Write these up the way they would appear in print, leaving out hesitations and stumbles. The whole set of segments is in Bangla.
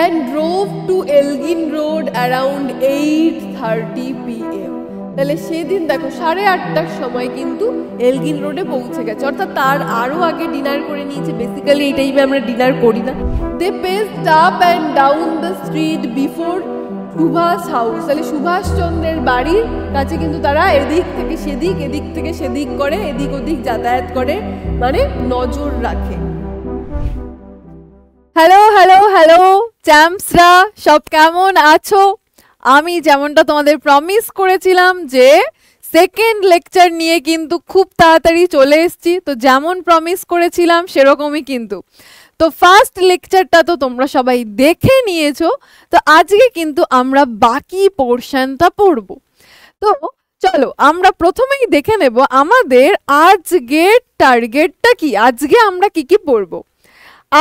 and drove to Elgin Road around 8:30 p.m. তাহলে সেদিন দেখো 8:30টার সময় কিন্তু এলগিন রোডে পৌঁছে গেছে, অর্থাৎ তার আরো আগে ডিনার করে নিয়েছে। বেসিক্যালি এই টাইমে আমরা ডিনার করি না। They paced up and down the street before Subhas house. তাহলে সুভাষ চন্দ্রের বাড়ির কাছে কিন্তু তারা এদিক থেকে সেদিক, এদিক থেকে সেদিক করে, এদিক ওদিক যাতায়াত করে, মানে নজর রাখে। হ্যালো হ্যালো হ্যালো চ্যাম্পসরা, সব কেমন আছো? আমি যেমনটা তোমাদের প্রমিস করেছিলাম যে সেকেন্ড লেকচার নিয়ে কিন্তু খুব তাড়াতাড়ি চলে এসেছি। তো যেমন প্রমিস করেছিলাম সেরকমই কিন্তু। তো ফার্স্ট লেকচারটা তো তোমরা সবাই দেখে নিয়েছো। তো আজকে কিন্তু আমরা বাকি পোর্শনটা পড়ব। তো চলো আমরা প্রথমেই দেখে নেব আমাদের আজকের টার্গেটটা কি, আজকে আমরা কি কি পড়ব।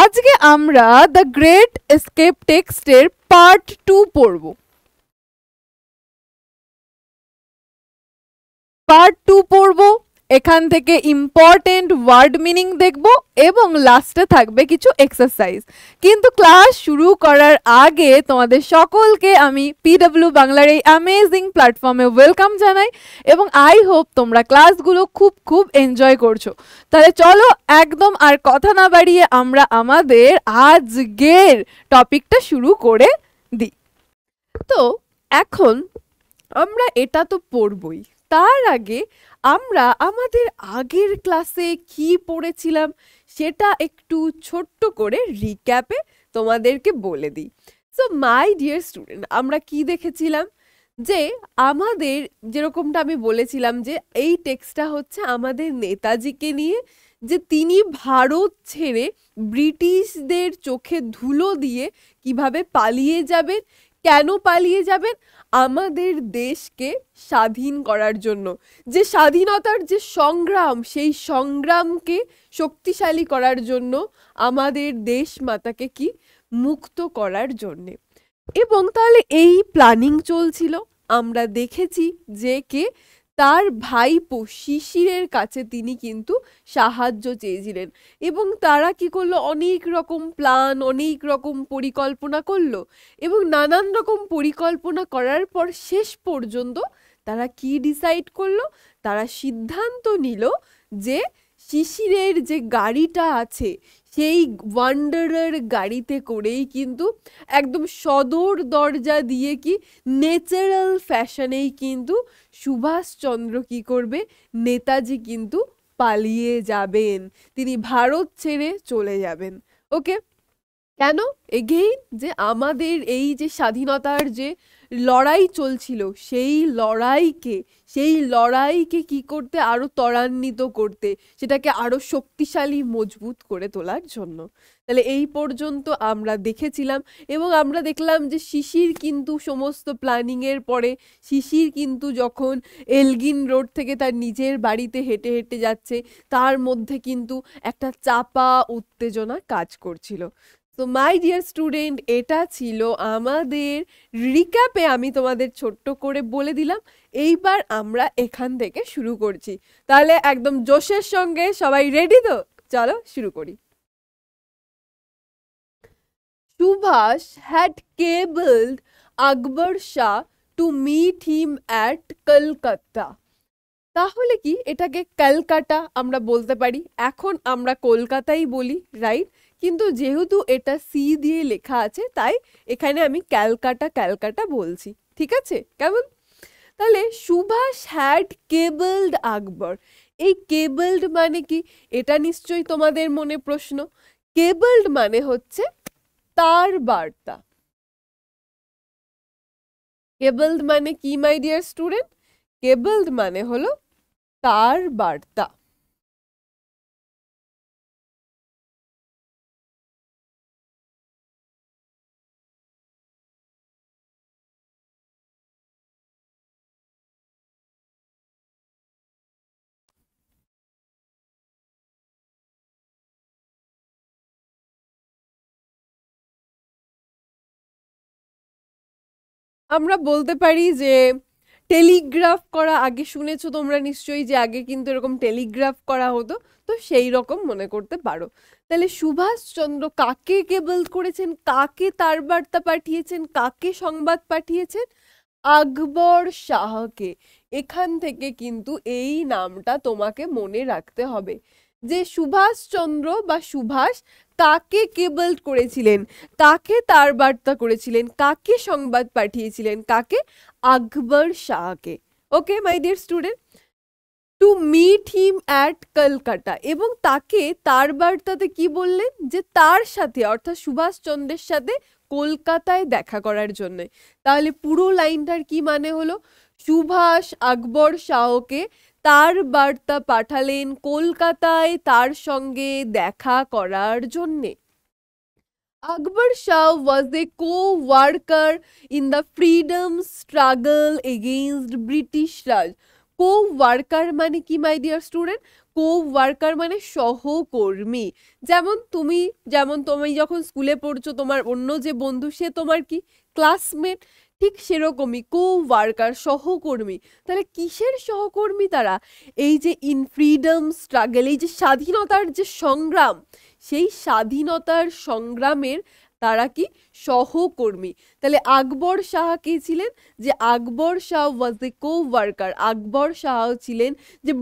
আজকে আমরা দ্য গ্রেট এসকেপ টেক্সটের পার্ট 2 পড়ব। পার্ট 2 পড়ব, এখান থেকে ইম্পর্টেন্ট ওয়ার্ড মিনিং দেখব এবং লাস্টে থাকবে কিছু এক্সারসাইজ। কিন্তু ক্লাস শুরু করার আগে তোমাদের সকলকে আমি পিডব্লিউ বাংলার এই অ্যামেজিং প্ল্যাটফর্মে ওয়েলকাম জানাই এবং আই হোপ তোমরা ক্লাসগুলো খুব খুব এনজয় করছো। তাহলে চলো একদম আর কথা না বাড়িয়ে আমরা আমাদের আজকের টপিকটা শুরু করে দিই। তো এখন আমরা এটা তো পড়বই, তার আগে আমরা আমাদের আগের ক্লাসে কি পড়েছিলাম সেটা একটু ছোট্ট করে রিক্যাপে তোমাদেরকে বলে দিই। সো মাই ডিয়ার স্টুডেন্ট, আমরা কি দেখেছিলাম যে আমাদের যেরকমটা আমি বলেছিলাম যে এই টেক্সটটা হচ্ছে আমাদের নেতাজিকে নিয়ে, যে তিনি ভারত ছেড়ে ব্রিটিশদের চোখে ধুলো দিয়ে কিভাবে পালিয়ে যাবেন, কেন পালিয়ে যাবেন, আমাদের দেশকে স্বাধীন করার জন্য। যে স্বাধীনতার যে সংগ্রাম, সেই সংগ্রামকে শক্তিশালী করার জন্য, আমাদের দেশ মাতাকে কি মুক্ত করার জন্যে। এবং তাহলে এই প্ল্যানিং চলছিল। আমরা দেখেছি যে কে তার ভাইপো শিশিরের কাছে তিনি কিন্তু সাহায্য চেয়েছিলেন এবং তারা কি করলো, অনেক রকম প্ল্যান, অনেক রকম পরিকল্পনা করলো এবং নানান রকম পরিকল্পনা করার পর শেষ পর্যন্ত তারা কি ডিসাইড করলো, তারা সিদ্ধান্ত নিল যে শিশিরের যে গাড়িটা আছে সেই ওয়ান্ডারার গাড়িতে করেই কিন্তু একদম সদর দরজা দিয়ে কি ন্যাচারাল ফ্যাশনেই কিন্তু সুভাষচন্দ্র কি করবে, নেতাজি কিন্তু পালিয়ে যাবেন, তিনি ভারত ছেড়ে চলে যাবেন। ওকে, কেন? এগেইন যে আমাদের এই যে স্বাধীনতার যে লড়াই চলছিল সেই লড়াইকে কি করতে, আরো ত্বরান্বিত করতে, সেটাকে আরো শক্তিশালী মজবুত করে তোলার জন্য। তাহলে এই পর্যন্ত আমরা দেখেছিলাম এবং আমরা দেখলাম যে শিশির কিন্তু সমস্ত প্ল্যানিং এর পরে শিশির কিন্তু যখন এলগিন রোড থেকে তার নিজের বাড়িতে হেঁটে হেঁটে যাচ্ছে, তার মধ্যে কিন্তু একটা চাপা উত্তেজনা কাজ করছিল। তো মাই ডিয়ার স্টুডেন্ট, এটা ছিল আমাদের রিক্যাপে, আমি তোমাদের ছোট্ট করে বলে দিলাম। এইবার আমরা এখান থেকে শুরু করছি। তাহলে একদম জোশের সঙ্গে সবাই রেডি তো? চলো শুরু করি। Subhash had cabled Akbar Shah to meet him at Kolkata. তাহলে কি এটাকে ক্যালকাটা আমরা বলতে পারি, এখন আমরা কলকাতাই বলি, রাইট? কিন্তু যেহেতু এটা সি দিয়ে লেখা আছে তাই এখানে আমি ক্যালকাটা ক্যালকাটা বলছি, ঠিক আছে? কেমন? তাহলে সুভাষ হ্যাড কেবলড আকবর। এই কেবলড মানে কি, এটা নিশ্চয়ই তোমাদের মনে প্রশ্ন। কেবলড মানে হচ্ছে তার বার্তা। কেবলড মানে কি মাই ডিয়ার স্টুডেন্ট? কেবলড মানে হলো তার বার্তা। আমরা বলতে পারি যে টেলিগ্রাফ করা আগে শুনেছো তোমরা নিশ্চয়ই, যে আগে কিন্তু এরকম টেলিগ্রাফ করা হতো, তো সেই রকম মনে করতে পারো। তাহলে সুভাষচন্দ্র কাকে কেবল করেছেন, কাকে তার বার্তা পাঠিয়েছেন, কাকে সংবাদ পাঠিয়েছেন? আকবর শাহকে। এখান থেকে কিন্তু এই নামটা তোমাকে মনে রাখতে হবে, যে সুভাষচন্দ্র বা সুভাষ কাকে কেবল করেছিলেন, কাকে তার বার্তা করেছিলেন, কাকে সংবাদ পাঠিয়েছিলেন, কাকে? আকবর শাহকে। Okay my dear student, to meet him at Kolkata, এবং তাকে তার বার্তাতে কি বললেন, যে তার সাথে অর্থাৎ সুভাষচন্দ্রের সাথে কলকাতায় দেখা করার জন্য। তাহলে পুরো লাইনটার কি মানে হলো, সুভাষ আকবর শাহকে তার বার্তা পাঠালেন কলকাতায় তার সঙ্গে দেখা করার জন্যে। Akbar Shah was a co-worker in the freedom struggle against British Raj. Co-worker মানে কি মাই ডিয়ার স্টুডেন্ট? co-worker মানে সহকর্মী। যেমন তুমি যখন স্কুলে পড়ছো, তোমার অন্য যে বন্ধু সে তোমার কি ক্লাসমেট, ঠিক সেরকমই co-worker সহকর্মী। তাহলে কিসের সহকর্মী তারা? এই যে ইন ফ্রিডম স্ট্রাগল, এই যে স্বাধীনতার যে সংগ্রাম, সেই স্বাধীনতার সংগ্রামের তারা কি সহকর্মী। তাহলে আকবর শাহ কে ছিলেন? যে আকবর শাহ ওয়াজ এ কো ওয়ার্কার। আকবর শাহ ছিলেন যে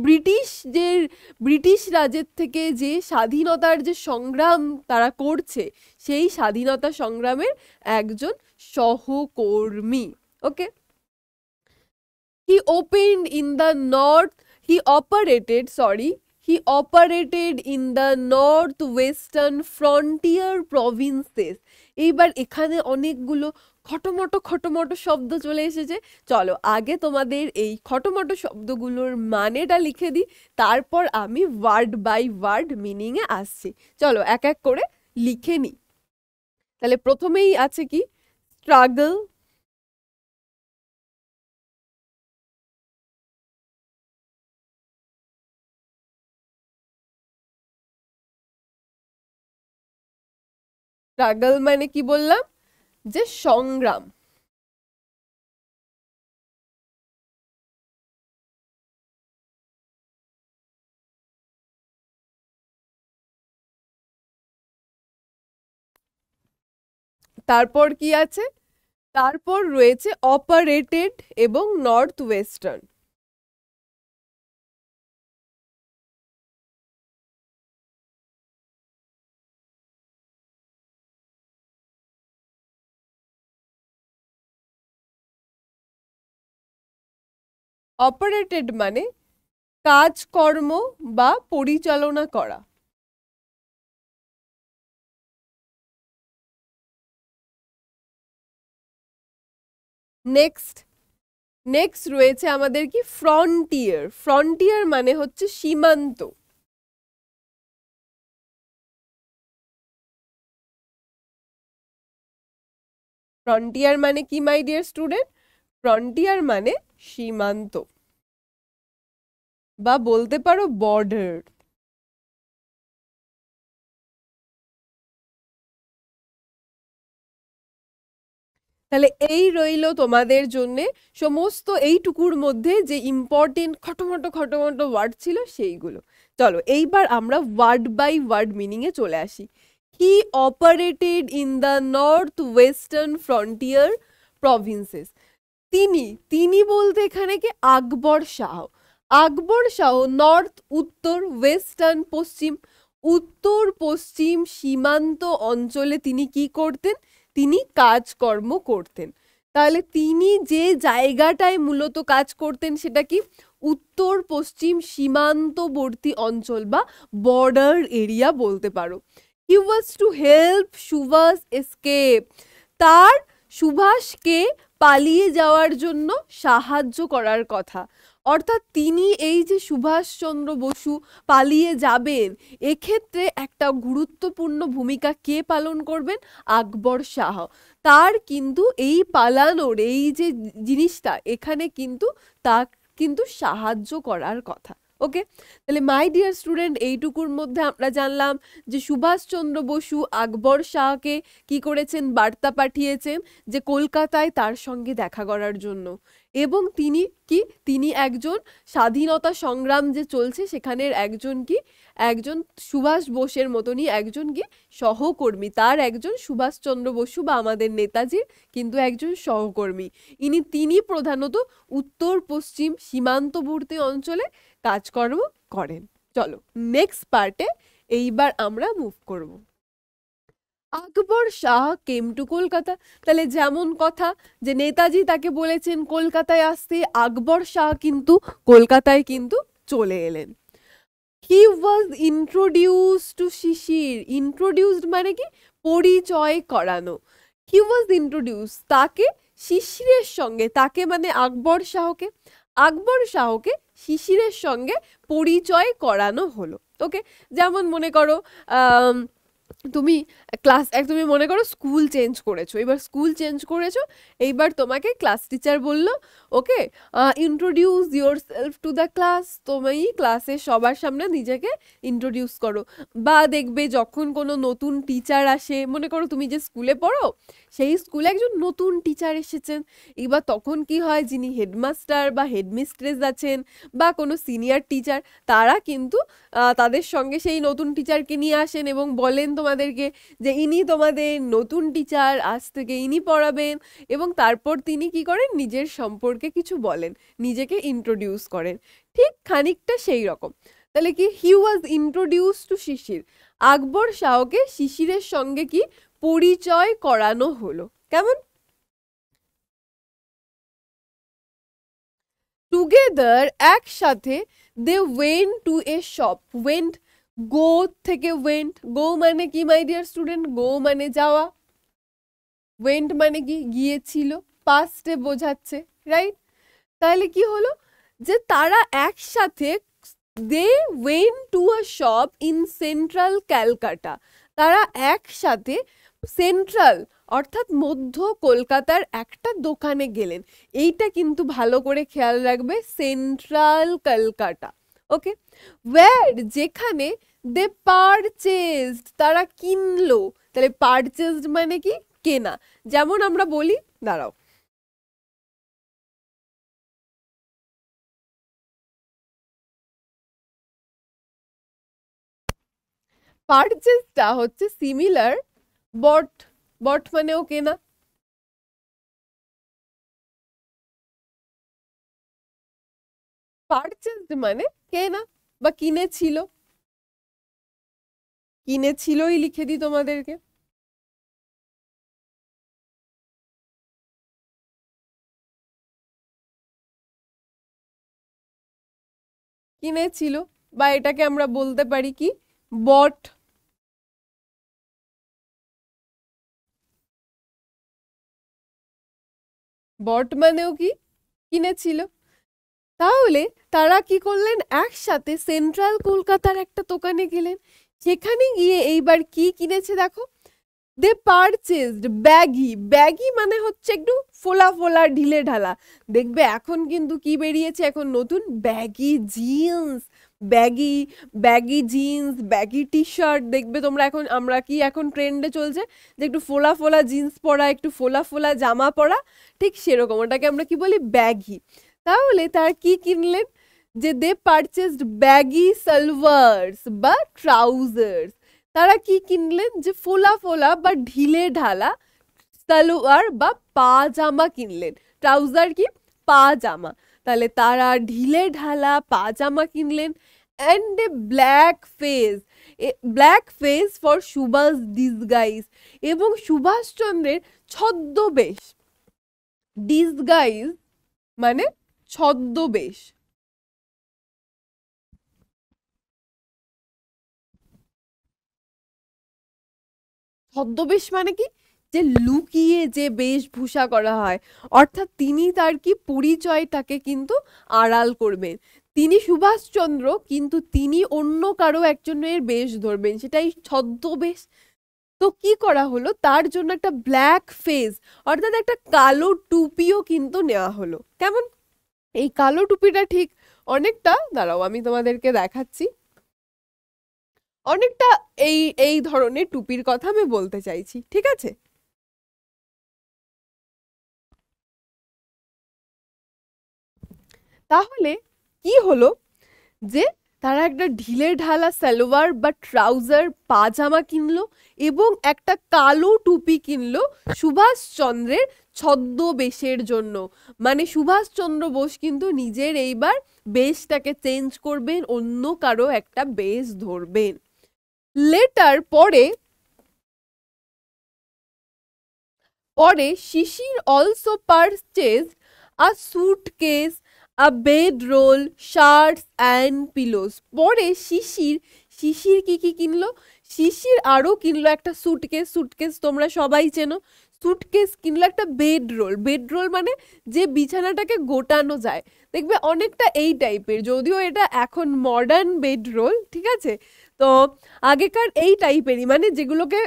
ব্রিটিশ রাজের থেকে যে স্বাধীনতার যে সংগ্রাম তারা করছে, সেই স্বাধীনতা সংগ্রামের একজন সহকর্মী। ওকে, he opened in the north he operated in the northwestern frontier provinces. এইবার এখানে অনেকগুলো খটোমটো শব্দ চলে এসেছে। চলো আগে তোমাদের এই খটোমটো শব্দগুলোর মানেটা লিখে দিই, তারপর আমি ওয়ার্ড বাই ওয়ার্ড মিনিংয়ে আসছি। চলো এক এক করে লিখে নিই। তাহলে প্রথমেই আছে কি, স্ট্রাগল, স্ট্রাগল মানে কি বললাম, যে সংগ্রাম। তারপর কি আছে? তারপর রয়েছে অপারেটেড এবং নর্থ ওয়েস্টার্ন। অপারেটেড মানে কাজকর্ম বা পরিচালনা করা। নেক্সট নেক্সট রয়েছে আমাদের কি, ফ্রন্টিয়ার। ফ্রন্টিয়ার মানে হচ্ছে সীমান্ত। ফ্রন্টিয়ার মানে কি মাই ডিয়ার স্টুডেন্ট? ফ্রন্টিয়ার মানে সীমান্ত, বা বলতে পারো বর্ডার। তাহলে এই রইলো তোমাদের জন্যে সমস্ত এইটুকুর মধ্যে যে ইম্পর্টেন্ট খটোমটো ওয়ার্ড ছিল সেইগুলো। চলো এইবার আমরা ওয়ার্ড বাই ওয়ার্ড মিনিংয়ে চলে আসি। He operated in the north western frontier provinces. তিনি বলতে এখানে কি, আকবর শাহ। আকবর শাহ নর্থ উত্তর, ওয়েস্টার্ন পশ্চিম, উত্তর পশ্চিম সীমান্ত অঞ্চলে তিনি কি করতেন? তিনি কাজকর্ম করতেন। তাহলে তিনি যে জায়গাটায় মূলত কাজ করতেন সেটা কি, উত্তর পশ্চিম সীমান্তবর্তী অঞ্চল বা বর্ডার এরিয়া বলতে পারো। হি ওয়াজ টু হেল্প সুভাষ এসকেপ। তার সুভাষকে পালিয়ে যাওয়ার জন্য সাহায্য করার কথা। অর্থাৎ তিনি এই যে সুভাষচন্দ্র বসু পালিয়ে যাবেন, এক্ষেত্রে একটা গুরুত্বপূর্ণ ভূমিকা কে পালন করবেন? আকবর শাহ। তার কিন্তু এই পালানোর এই যে জিনিসটা, এখানে কিন্তু তা কিন্তু সাহায্য করার কথা। ওকে, তাহলে মাই ডিয়ার স্টুডেন্ট, এইটুকুর মধ্যে আমরা জানলাম যে সুভাষচন্দ্র বসু আকবর শাহকে কি করেছেন, বার্তা পাঠিয়েছেন যে কলকাতায় তার সঙ্গে দেখা করার জন্য। এবং তিনি একজন স্বাধীনতা সংগ্রাম যে চলছে সেখানের একজন সুভাষ বোসের মতনই একজন সহকর্মী, তার একজন সুভাষচন্দ্র বসু বা আমাদের নেতাজির কিন্তু একজন সহকর্মী। তিনি প্রধানত উত্তর পশ্চিম সীমান্তবর্তী অঞ্চলে কাজকর্ম করেন। চলো নেক্সট পার্টে এইবার আমরা মুভ করব। আকবর শাহ কেম টু কলকাতা। তাহলে যেমন কথা যে নেতাজি তাকে বলেছেন কলকাতায় আসতে, আকবর শাহ কিন্তু কলকাতায় কিন্তু চলে এলেন। He was introduced to Shishir. Introduced মানে কি? পরিচয় করানো। হি ওয়াজ ইন্ট্রোডিউস, তাকে শিশিরের সঙ্গে, তাকে মানে আকবর শাহকে শিশিরের সঙ্গে পরিচয় করানো হলো। ওকে, যেমন মনে করো তুমি তুমি মনে করো স্কুল চেঞ্জ করেছো, এইবার তোমাকে ক্লাস টিচার বললো okay introduce yourself to the class, তুমি ক্লাসের সবার সামনে নিজেকে ইন্ট্রোডিউস করো। বা দেখবে যখন কোনো নতুন টিচার আসে, মনে করো তুমি যে স্কুলে পড়ো সেই স্কুলে একজন নতুন টিচার এসেছেন, এবার তখন কি হয়, যিনি হেডমাস্টার বা হেডমিস্ট্রেস আছেন বা কোনো সিনিয়র টিচার, তারা কিন্তু তাদের সঙ্গে সেই নতুন টিচারকে নিয়ে আসেন এবং বলেন তোমাদেরকে যে ইনি তোমাদের নতুন টিচার, আজ থেকে ইনি পড়াবেন। এবং তারপর তিনি কি করেন, নিজের সম্পর্কে কিছু বলেন, নিজেকে ইন্ট্রোডিউস করেন। ঠিক খানিকটা সেই রকম। তাহলে কি হি ওয়াজ ইন্ট্রোডিউস টু শিশির, আকবর শাহকে শিশিরের সঙ্গে কি পরিচয় করানো হলো। কেমন? টুগেদার, একসাথে, they went to a shop. Went go থেকে ওয়েন্ট, গো মানে কি মাই ডিয়ার স্টুডেন্ট? গো মানে যাওয়া, ওয়েন্ট মানে কি গিয়েছিল, পাস্টে বোঝাচ্ছে, রাইট? তাহলে কি হলো যে তারা একসাথে, they went to a shop in central Calcutta, তারা একসাথে সেন্ট্রাল অর্থাৎ মধ্য কলকাতার একটা দোকানে গেলেন। এইটা কিন্তু ভালো করে খেয়াল রাখবে, সেন্ট্রাল কলকাতা। ওকে, ওয়্যার যেখানে, দে পারচেজড তারা কিনলো। তাহলে পারচেজড মানে কি? কেনা। যেমন আমরা বলি, দাঁড়াও, পারচেজটা হচ্ছে সিমিলার বট, বট মানেও কেনা। পারচেজড মানে কেনা বা কিনেছিল, কিনেছিলই লিখে দিই তোমাদেরকে। কিনেছিল, বা এটাকে আমরা বলতে পারি কি বট। বট মানেও কি কিনেছিল। তাহলে তারা কি করলেন, একসাথে সেন্ট্রাল কলকাতার একটা দোকানে গেলেন, সেখানে গিয়ে এইবার কি কিনেছে দেখো, দে পারচেজড ব্যাগি। ব্যাগি মানে হচ্ছে একটু ফোলা ফোলা ঢিলে ঢালা। দেখবে এখন কিন্তু কি বেরিয়েছে, এখন নতুন baggy jeans, baggy baggy jeans, baggy T shirt. দেখবে তোমরা এখন, এখন ট্রেন্ডে চলছে যে একটু ফোলা ফোলা জিন্স পরা, একটু ফোলা ফোলা জামা পরা, ঠিক সেরকম ওটাকে আমরা কি বলি, ব্যাগি। তাহলে তার কি কিনলেন, যে দে পারচেজড ব্যাগি সালভার্স বা ট্রাউজার্স। তারা কি কিনলেন, যে ফোলা ফোলা বা ঢিলে ঢালা সালোয়ার বা পাজামা কিনলেন। ট্রাউজার কি? পাজামা। তাহলে তারা ঢিলে ঢালা পাজামা কিনলেন। And a black face for Subhash disguise, এবং সুভাষচন্দ্রের ছদ্মবেশ। ডিসগাইজ মানে ছদ্মবেশ। ছদ্মবেশ মানে কি, যে লুকিয়ে যে বেশভূষা করা হয়, অর্থাৎ তিনি তার কি পরিচয়টাকে কিন্তু আড়াল করবেন। তিনি সুভাষচন্দ্র, কিন্তু তিনি অন্য কারো একজনের বেশ ধরবেন, সেটাই ছদ্মবেশ। তো কি করা হলো, তার জন্য একটা ব্ল্যাক ফেস অর্থাৎ একটা কালো টুপিও কিন্তু নেওয়া হলো। কেমন? এই কালো টুপিটা ঠিক অনেকটা, দাঁড়াও আমি তোমাদেরকে দেখাচ্ছি, অনেকটা এই এই ধরনের টুপির কথা আমি বলতে চাইছি, ঠিক আছে? তাহলে কি হলো যে তারা একটা ঢিলে ঢালা সালোয়ার বা ট্রাউজার পাজামা কিনলো এবং একটা কালো টুপি কিনলো সুভাষচন্দ্রের ছদ্মবেশের জন্য। মানে সুভাষচন্দ্র বোস কিন্তু নিজের এইবার বেশটাকে চেঞ্জ করবেন, অন্য কারো একটা বেশ ধরবেন। লেটার পরে Shishir also purchase a suitcase, a bedroll, shirts and pillows. পরে শিশির কি কি কিনলো? শিশির আরো কিনলো একটা সুটকেস তোমরা সবাই চেনো। সুটকেস কিনলো, একটা বেডরোল মানে যে বিছানাটাকে গোটানো যায়, দেখবে অনেকটা এই টাইপের, যদিও এটা এখন মডার্ন বেডরোল, ঠিক আছে। তো আগেকার এই টাইপেরই, মানে যেগুলোকে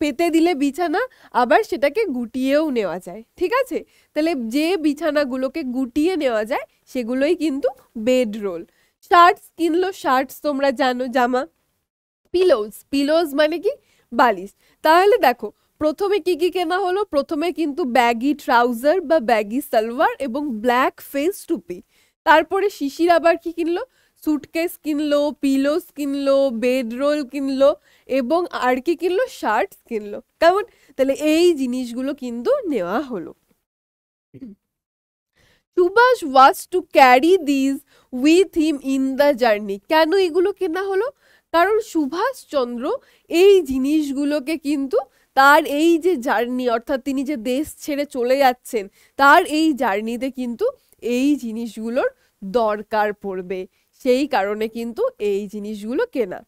পেতে দিলে বিছানা আবার সেটাকে গুটিয়েও নেওয়া যায়, ঠিক আছে। তাহলে যে বিছানাগুলোকে গুটিয়ে নেওয়া যায় সেগুলোই কিন্তু বেডরোল। শার্টস কিনলো, শার্টস তোমরা জানো জামা। পিলোজ মানে কি? বালিশ। তাহলে দেখো প্রথমে কি কি কেনা হলো? প্রথমে কিন্তু ব্যাগি ট্রাউজার বা ব্যাগি সালোয়ার এবং ব্ল্যাক ফেস টুপি। তারপরে শিশির আবার কি কিনলো? সুটকেস কিনলো, পিলোস কিনলো, বেডরোল কিনলো এবং আর কি কিনলো? শার্টস কিনলো। কেমন? তাহলে এই জিনিসগুলো কিন্তু নেওয়া হলো। Subhas was to carry this with him in the journey. কেন এগুলো কেনা হলো? কারণ সুভাষচন্দ্র এই জিনিসগুলোকে কিন্তু তার এই যে জার্নি, অর্থাৎ তিনি যে দেশ ছেড়ে চলে যাচ্ছেন, তার এই জার্নিতে কিন্তু এই জিনিসগুলোর দরকার পড়বে, সেই কারণে কিন্তু এই জিনিসগুলো কেনা।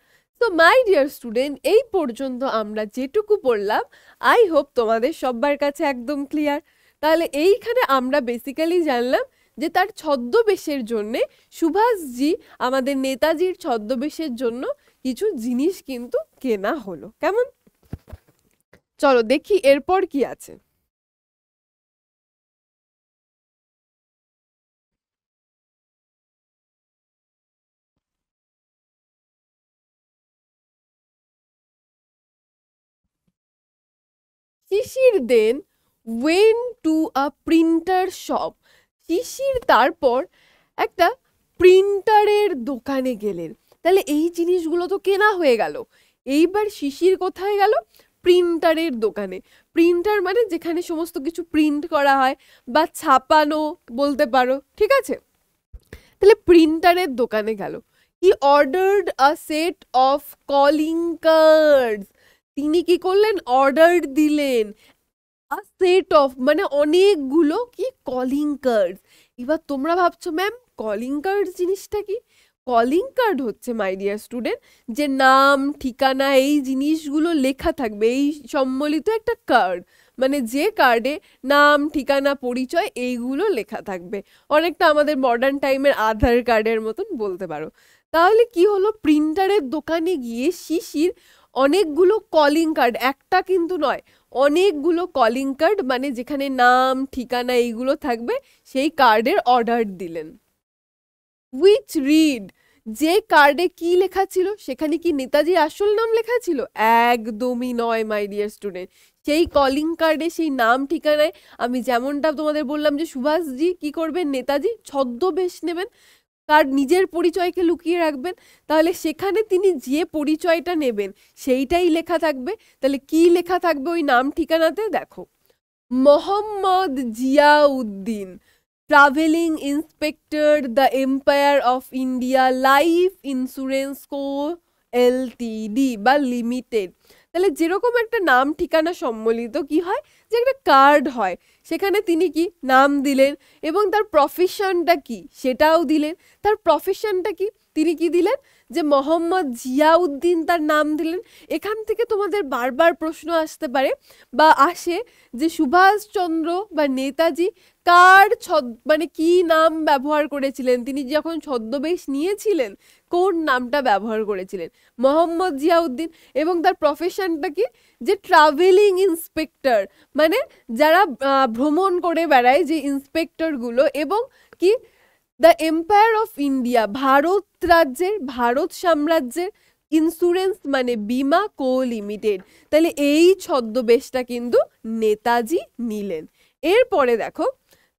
তো মাই ডিয়ার স্টুডেন্ট, এই পর্যন্ত আমরা যেটুকু পড়লাম আই হোপ তোমাদের সবার কাছে একদম ক্লিয়ার। তাহলে এইখানে আমরা বেসিক্যালি জানলাম যে তার ছদ্মবেশের জন্যে সুভাষজি, আমাদের নেতাজির ছদ্মবেশের জন্য কিছু জিনিস কিন্তু কেনা হলো। কেমন? চলো দেখি এরপর কি আছে। Shishir then went to a printer shop. Shishir তারপর একটা প্রিন্টারের দোকানে গেলেন। তাহলে এই জিনিসগুলো তো কেনা হয়ে গেল। এইবার শিশির কোথায় গেল? প্রিন্টারের দোকানে। প্রিন্টার মানে যেখানে সমস্ত কিছু প্রিন্ট করা হয় বা ছাপানো বলতে পারো, ঠিক আছে। তাহলে প্রিন্টারের দোকানে গেল। He ordered a set of calling cards. তিনি কি করলেন? অর্ডার দিলেন আ সেট অফ, মানে অনেকগুলো কি কলিং কার্ডস। এবার তোমরা ভাবছো ম্যাম কলিং কার্ড জিনিসটা কি? কলিং কার্ড হচ্ছে মাই ডিয়ার স্টুডেন্ট যে নাম ঠিকানা এই জিনিসগুলো লেখা থাকবে, এই সম্বলিত একটা কার্ড, মানে যে কার্ডে নাম ঠিকানা পরিচয় এইগুলো লেখা থাকবে, অনেকটা আমাদের মডার্ন টাইমের আধার কার্ডের মতন বলতে পারো। তাহলে কি হলো? প্রিন্টারের দোকানে গিয়ে শিশির অনেকগুলো কলিং কার্ড, একটা কিন্তু নয়, অনেকগুলো কলিং কার্ড, মানে যেখানে নাম ঠিকানা এইগুলো থাকবে সেই কার্ডের অর্ডার দিলেন। উইচ রিড, যে কার্ডে কি লেখা ছিল? সেখানে কি নেতাজির আসল নাম লেখা ছিল? একদমই নয় মাই ডিয়ার স্টুডেন্ট। সেই কলিং কার্ডে সেই নাম ঠিকানায় আমি যেমনটা তোমাদের বললাম যে সুভাষজি কি করবেন? নেতাজি ছদ্মবেশ নেবেন, তার নিজের পরিচয়কে লুকিয়ে রাখবেন। তাহলে সেখানে তিনি যে পরিচয়টা নেবেন সেইটাই লেখা থাকবে। তাহলে কি লেখা থাকবে ওই নাম ঠিকানাতে? দেখো, Mohammad Ziauddin, travelling inspector, the empire of India life insurance co Ltd বা লিমিটেড। তাহলে যেরকম একটা নাম ঠিকানা সম্বলিত কি হয়, যে একটা কার্ড হয়, সেখানে তিনি কি নাম দিলেন এবং তার প্রফেশনটা কি সেটাও দিলেন। তার প্রফেশনটা কি? তিনি কি দিলেন? যে মোহাম্মদ জিয়াউদ্দিন তার নাম দিলেন। এখান থেকে তোমাদের বারবার প্রশ্ন আসতে পারে বা আসে যে সুভাষচন্দ্র বা নেতাজি কার মানে কি নাম ব্যবহার করেছিলেন? তিনি যখন ছদ্মবেশ নিয়েছিলেন কোন নামটা ব্যবহার করেছিলেন? মোহাম্মদ জিয়াউদ্দিন। এবং তার প্রফেশনটা কি? যে ট্রাভেলিং ইন্সপেক্টর, মানে যারা ভ্রমণ করে বেড়ায় যে ইন্সপেক্টরগুলো। এবং কি? The empire of India, Bharat রাজ্যের, ভারত সাম্রাজ্যের, ইন্স্যুরেন্স মানে বিমা, কো লিমিটেড। তাহলে এই ছদ্মবেশটা কিন্তু নেতাজি নিলেন। এরপরে দেখো,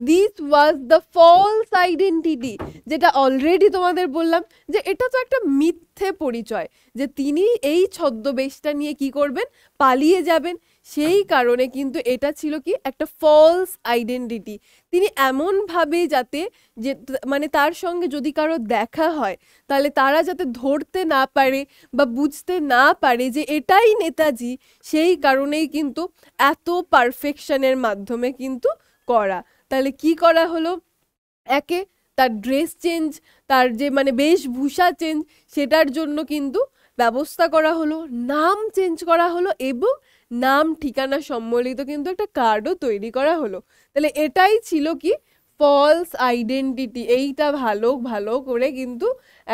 this was the false identity, যেটা অলরেডি তোমাদের বললাম যে এটা তো একটা মিথ্যে পরিচয়, যে তিনি এই ছদ্মবেশটা নিয়ে কি করবেন, পালিয়ে যাবেন। সেই কারণে কিন্তু এটা ছিল কি একটা ফলস আইডেন্টিটি। তিনি এমনভাবে যাতে যে মানে তার সঙ্গে যদি কারো দেখা হয় তাহলে তারা যাতে ধরতে না পারে বা বুঝতে না পারে যে এটাই নেতাজি, সেই কারণেই কিন্তু এত পারফেকশনের মাধ্যমে কিন্তু করা। তাহলে কি করা হলো, একে তার ড্রেস চেঞ্জ, তার যে মানে বেশভূষা চেঞ্জ, সেটার জন্য কিন্তু ব্যবস্থা করা হলো, নাম চেঞ্জ করা হলো এবং নাম ঠিকানা সম্বলিত কিন্তু একটা কার্ডও তৈরি করা হলো। তাহলে এটাই ছিল কি ফলস আইডেন্টিটি। এইটা ভালো ভালো করে কিন্তু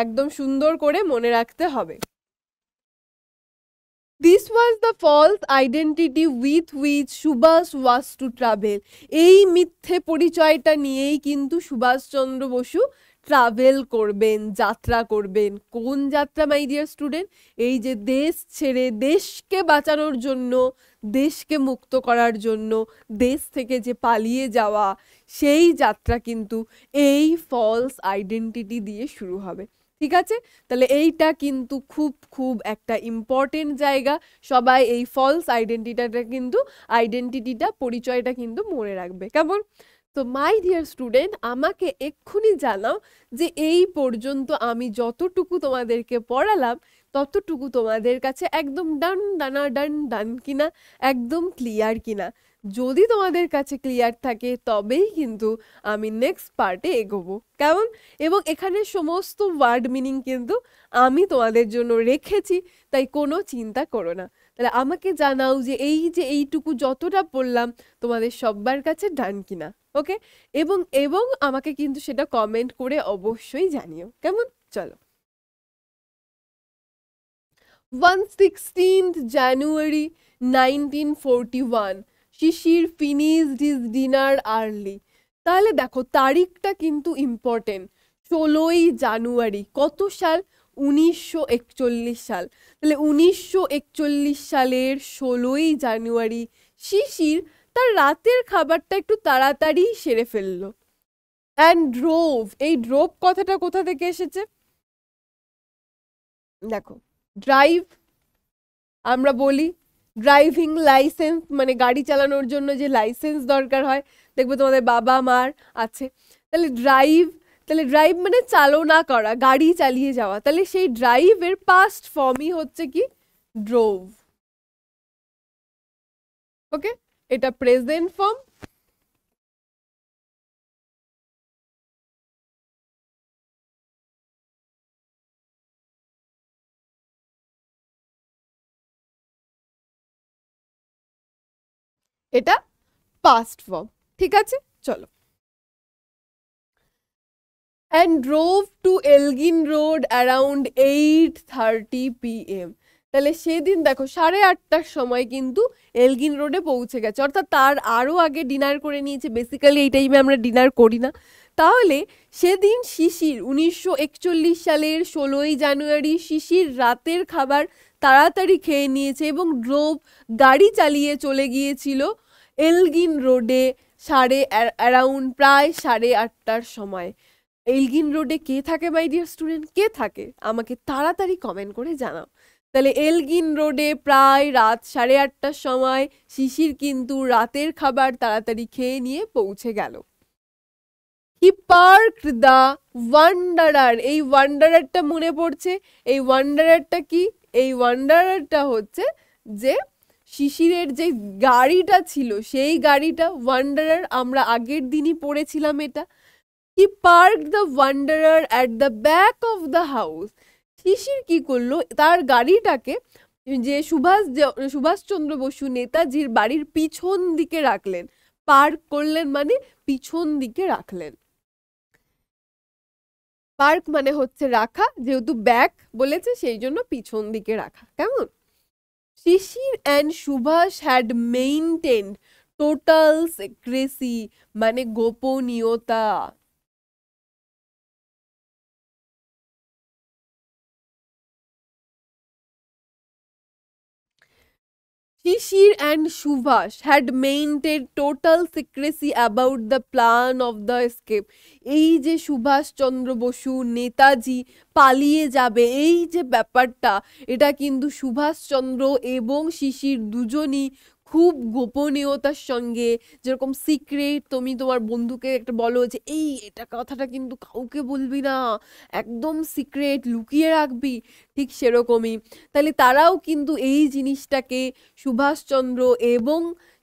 একদম সুন্দর করে মনে রাখতে হবে। This was the false identity with which Subhash was to travel. এই মিথ্যে পরিচয়টা নিয়েই কিন্তু সুভাষচন্দ্র বসু ট্রাভেল করবেন, যাত্রা করবেন। কোন যাত্রা মাই ডিয়ার স্টুডেন্ট? এই যে দেশ ছেড়ে দেশকে বাঁচানোর জন্য, দেশকে মুক্ত করার জন্য, দেশ থেকে যে পালিয়ে যাওয়া, সেই যাত্রা কিন্তু এই ফলস আইডেন্টিটি দিয়ে শুরু হবে। ঠিক আছে, তাহলে এইটা কিন্তু খুব খুব একটা ইম্পর্টেন্ট জায়গা। সবাই এই ফলস আইডেন্টিটিটা পরিচয়টা কিন্তু মনে রাখবে, কেমন? তো মাই ডিয়ার স্টুডেন্ট, আমাকে এক্ষুনি জানাও যে এই পর্যন্ত আমি যতটুকু তোমাদেরকে পড়ালাম ততটুকু তোমাদের কাছে একদম ডান ডানা ডান ডান কিনা, একদম ক্লিয়ার কিনা। যদি তোমাদের কাছে ক্লিয়ার থাকে তবেই কিন্তু আমি নেক্সট পার্টে এগোবো, কেমন? এবং এখানে সমস্ত ওয়ার্ড মিনিং কিন্তু আমি তোমাদের জন্য রেখেছি, তাই কোনো চিন্তা করো না। তাহলে আমাকে জানাও যে এইটুকু যতটা বললাম তোমাদের সবার কাছে ডান কিনা, ওকে? এবং এবং আমাকে কিন্তু সেটা কমেন্ট করে অবশ্যই জানিও, কেমন? চলো। 16th January 1941, শিশির ফিনিশড হিজ ডিনার আর্লি। তাহলে দেখো তারিখটা কিন্তু ইম্পর্টেন্ট। 16ই জানুয়ারি, কত সাল? 1941 সাল। তাহলে 1941 সালের 16ই জানুয়ারি শিশির তার রাতের খাবারটা একটু তাড়াতাড়ি সেরে ফেললো। অ্যান্ড ড্রোভ, এই ড্রোভ কথাটা কোথা থেকে এসেছে? দেখো, ড্রাইভ আমরা বলি, ড্রাইভিং লাইসেন্স মানে গাড়ি চালানোর জন্য যে লাইসেন্স দরকার হয়, দেখবে তোমাদের বাবা মার আছে। তাহলে ড্রাইভ মানে চালনা করা, গাড়ি চালিয়ে যাওয়া। তাহলে সেই ড্রাইভের পাস্ট ফর্মই হচ্ছে কি ড্রোভ, ওকে? এটা প্রেজেন্ট ফর্ম। এটা পাস্ট ফর্ম, ঠিক আছে? চলো। and drove to Elgin Road around 8:30 p.m. তাহলে সেদিন দেখো 8:30টার সময় কিন্তু এলগিন রোডে পৌঁছে গেছে, অর্থাৎ তার আরও আগে ডিনার করে নিয়েছে। বেসিক্যালি এই টাইমে আমরা ডিনার করি না। তাহলে সেদিন শিশির 1941 সালের 16ই জানুয়ারি শিশির রাতের খাবার তাড়াতাড়ি খেয়ে নিয়েছে এবং ড্রোভ গাড়ি চালিয়ে চলে গিয়েছিল এলগিন রোডে অ্যারাউন্ড প্রায় 8:30টার সময়। এলগিন রোডে কে থাকে মাই ডিয়ার স্টুডেন্ট? কে থাকে আমাকে তাড়াতাড়ি কমেন্ট করে জানাও। তাহলে এলগিন রোডে প্রায় রাত 8:30টার সময় শিশির কিন্তু রাতের খাবার তাড়াতাড়ি খেয়ে নিয়ে পৌঁছে গেল। হি পার্ক দ্য ওয়ান্ডারার, এই ওয়ান্ডারারটা মনে পড়ছে। এই ওয়ান্ডারারটা কি? এই ওয়ান্ডারারটা হচ্ছে যে শিশিরের যে গাড়িটা ছিল সেই গাড়িটা ওয়ান্ডারার, আমরা আগের দিনই পড়েছিলাম এটা। He parked the wanderer at the back of the house. শিশির কি করলো, তার গাড়িটাকে যে সুভাষচন্দ্র বসু নেতাজির বাড়ির পিছন দিকে রাখলেন। পার্ক করলেন মানে পিছন দিকে রাখলেন। পার্ক মানে হচ্ছে রাখা, যেহেতু ব্যাক বলেছে সেই জন্য পিছন দিকে রাখা, কেমন? Shishir and Subhas had maintained total secrecy, মানে গোপনীয়তা। Shishir and Subhash had maintained total secrecy about the plan of the escape. এই যে সুভাষ চন্দ্র বসু নেতাজি পালিয়ে যাবে এই যে ব্যাপারটা, এটা কিন্তু সুভাষচন্দ্র এবং শিশির দুজনই খুব গোপনীয়তার সঙ্গে, যেরকম সিক্রেট তুমি তোমার বন্ধুকে একটা বলো যে এই এটা কথাটা কিন্তু কাউকে বলবি না, একদম সিক্রেট লুকিয়ে রাখবি, ঠিক সেরকমই তাহলে তারাও কিন্তু এই জিনিসটাকে সুভাষচন্দ্র এবং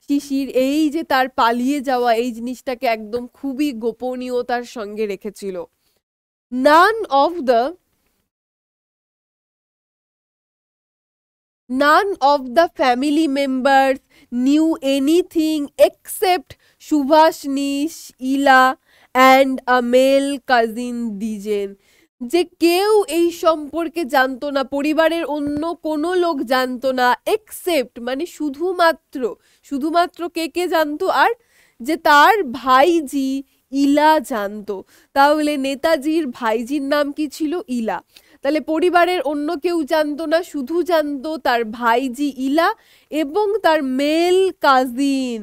শিশির এই যে তার পালিয়ে যাওয়া এই জিনিসটাকে একদম খুবই গোপনীয়তার সঙ্গে রেখেছিল। None of the family members knew anything except Subhashnish, Ila and a male cousin Dijen. যে কেউ এই সম্পর্কে জানতো না, পরিবারের অন্য কোনো লোক জানতো না, এক্সেপ্ট মানে শুধুমাত্র কে কে জানতো, আর যে তার ভাইজি ইলা জানতো। তাহলে নেতাজির ভাইজির নাম কি ছিল? ইলা। তাহলে পরিবারের অন্য কেউ জানতো না, শুধু জানতো তার ভাইজি ইলা এবং তার মেল কাজিন,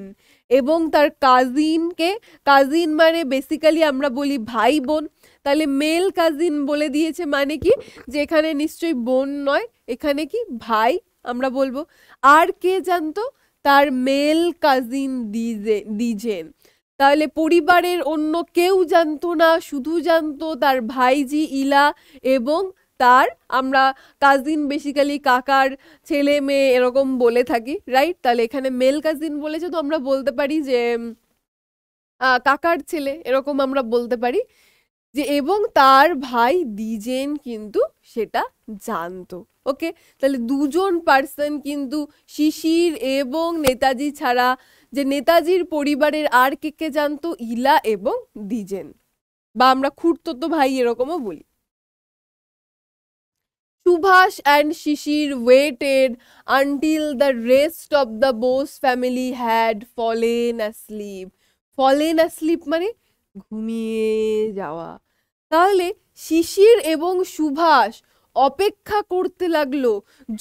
এবং তার কাজিনকে, কাজিন মানে বেসিক্যালি আমরা বলি ভাই বোন, তাহলে মেল কাজিন বলে দিয়েছে মানে কি যে এখানে নিশ্চয়ই বোন নয়, এখানে কি ভাই আমরা বলবো। আর কে জানতো? তার মেল কাজিন ডিজেন। তাহলে পরিবারের অন্য কেউ জানতো না, শুধু জানতো তার ভাইজি ইলা এবং তার, আমরা কাজিন বেসিক্যালি কাকার ছেলে মেয়ে এরকম বলে থাকি, রাইট? তাহলে এখানে মেল কাজিন বলেছে তো আমরা বলতে পারি যে কাকার ছেলে, এরকম আমরা বলতে পারি যে, এবং তার ভাই দ্বিজেন কিন্তু সেটা জানতো। ওকে, তাহলে দুজন পার্সন কিন্তু শিশির এবং নেতাজি ছাড়া, যে নেতাজির পরিবারের আর কে কে জানতো? ইলা এবং দ্বিজেন, বা আমরা খুড়তুতো ভাই এরকমও বলি। Subhash and Shishir waited until the rest of the Bose family had fallen asleep. Fallen asleep মানে ঘুমিয়ে যাওয়া। তাহলে শিশির এবং সুভাষ অপেক্ষা করতে লাগলো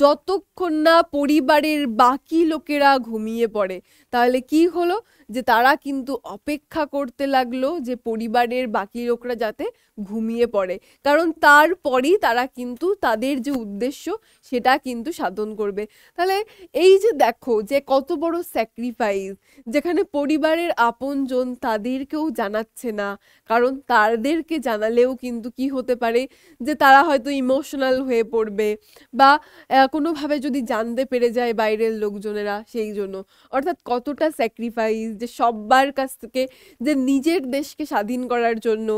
যতক্ষণ না পরিবারের বাকি লোকেরা ঘুমিয়ে পড়ে। তাহলে কি হলো যে তারা কিন্তু অপেক্ষা করতে লাগলো যে পরিবারের বাকি লোকরা যাতে ঘুমিয়ে পড়ে, কারণ তারপরেই তারা কিন্তু তাদের যে উদ্দেশ্য সেটা কিন্তু সাধন করবে। তাহলে এই যে দেখো যে কত বড় স্যাক্রিফাইস, যেখানে পরিবারের আপনজন তাদেরকেও জানাচ্ছে না, কারণ তাদেরকে জানালেও কিন্তু কি হতে পারে যে তারা হয়তো ইমোশনাল হয়ে পড়বে, বা কোনোভাবে যদি জানতে পেরে যায় বাইরের লোকজনেরা, সেই জন্য। অর্থাৎ কতটা স্যাক্রিফাইস, যে সবার কাছ থেকে, যে নিজের দেশকে স্বাধীন করার জন্য